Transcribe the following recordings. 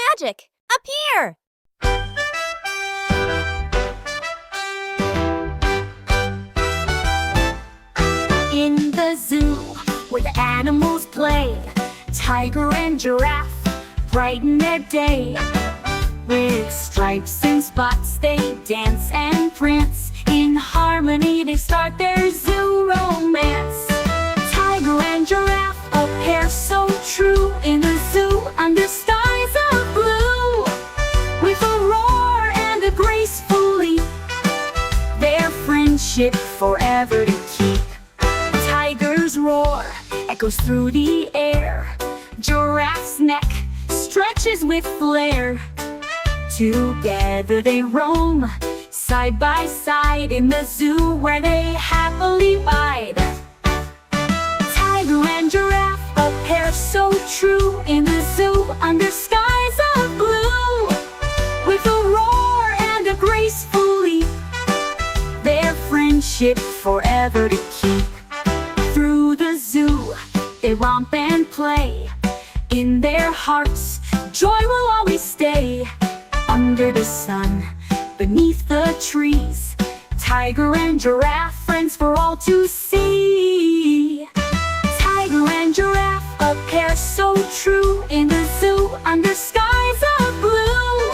magic. Up here! In the zoo, where the animals play, tiger and giraffe brighten their day. With stripes and spots they dance and prance. In harmony they start their zoo romance. Tiger and giraffe, a pair so true. In the zoo under skies of blue. With a roar and a graceful leap, their friendship forever to keep. Tiger's roar echoes through the air. Giraffe's neck stretches with flair. Together they roam, side by side, in the zoo where they happily bide. Tiger and giraffe, a pair so true. In the zoo under skies of blue. With a roar and a graceful leap, their friendship forever to keep. Through the zoo they romp and play. In their hearts joy will always stay. Under the sun, beneath the trees, tiger and giraffe, friends for all to see. Tiger and giraffe, a pair so true. In the zoo under skies of blue.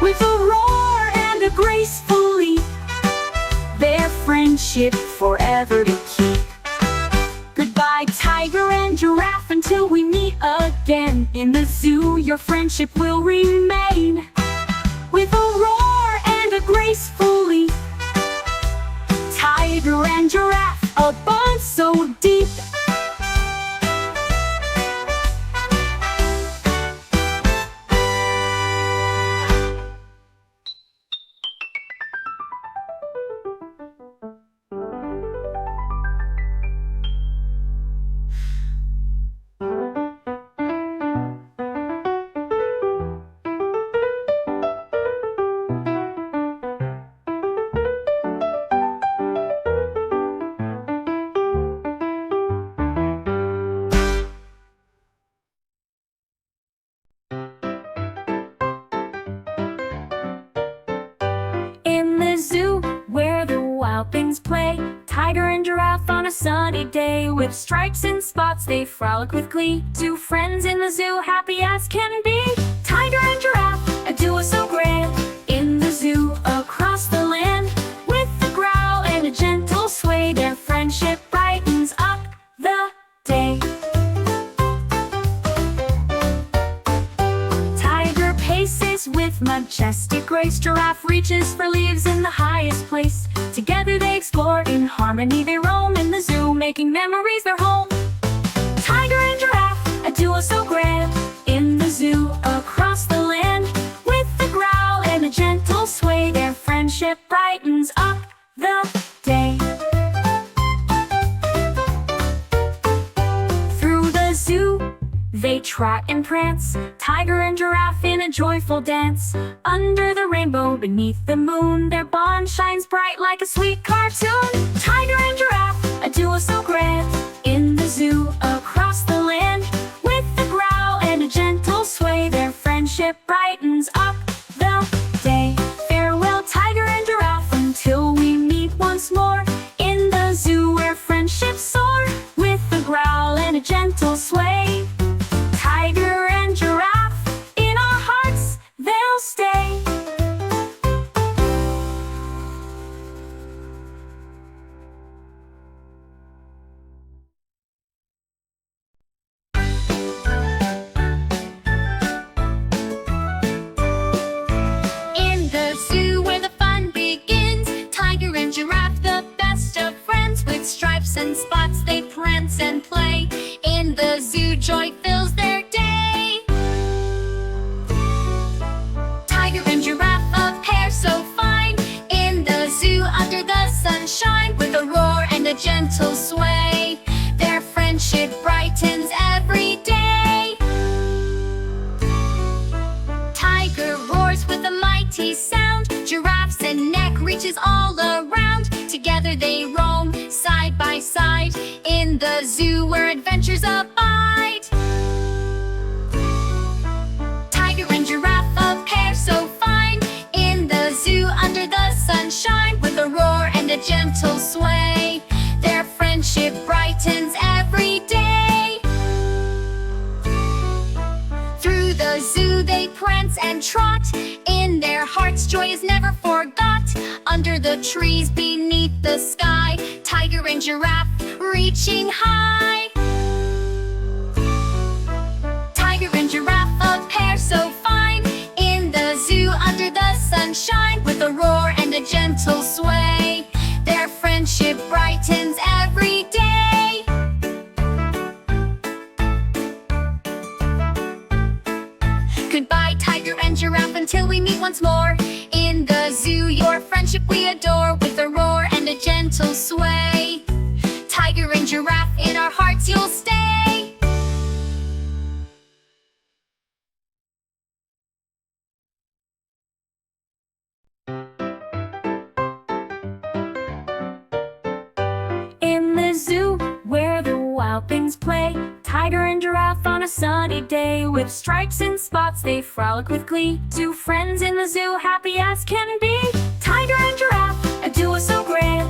With a roar and a graceful leap, their friendship forever to keep. Goodbye, tiger and giraffe, until we meet again. In the zoo your friendship will remain. With a roar and a graceful leap, tiger and giraffe, a bond so deep. Zoo where the wild things play, tiger and giraffe on a sunny day. With stripes and spots they frolic with glee. Two friends in the zoo, happy as can be. Tiger and giraffe, a duo so grand. In the zoo across the land. With a growl and a gentle sway, their friendship brightens up the day. Tiger paces with majestic grace. Giraffe reaches for leaves in the highest place. Together they explore, in harmony they roam. In the zoo, making memories their home. Tiger and giraffe, a duo so grand. In the zoo across the land. With a growl and a gentle sway, their friendship brightens up the day. Through the zoo they trot and prance, tiger and giraffe in a joyful dance. Under the rainbow, beneath the moon, their bond shines bright like a sweet cartoon. Tiger and giraffe, a duo so grand. In the zoo across the land. With a growl and a gentle sway, their friendship brightens up the day. Farewell, tiger and giraffe, until we meet once more. In the zoo where friendships soar. With a growl and a gentle sway, tiger and giraffe, in our hearts they'll stay. In the zoo where the fun begins, tiger and giraffe, the best of friends. With stripes and spots they prance and play. In the zoo joy fills their day. Tiger and giraffe, a pair so fine. In the zoo under the sunshine. With a roar and a gentle sway, their friendship brightens every day. Tiger roars with a mighty sound. Giraffe's neck reaches all around. Together they roam, side by side. In the zoo where adventures abide. Tiger and giraffe, sway. Their friendship brightens every day. Through the zoo they prance and trot. In their hearts joy is never forgot. Under the trees beneath the sky, tiger and giraffe reaching high. Tiger and giraffe, a pair so fine. In the zoo under the sunshine, with a roar and a gentle sway. Their friendship brightens every day. Goodbye, tiger and giraffe, until we meet once more. In the zoo, your friendship we adore. With a roar and a gentle sway, tiger and giraffe, in our hearts you'll stay. In the zoo, where the wild things play, tiger and giraffe on a sunny day. With stripes and spots they frolic with glee. Two friends in the zoo, happy as can be. Tiger and giraffe, a duo so grand.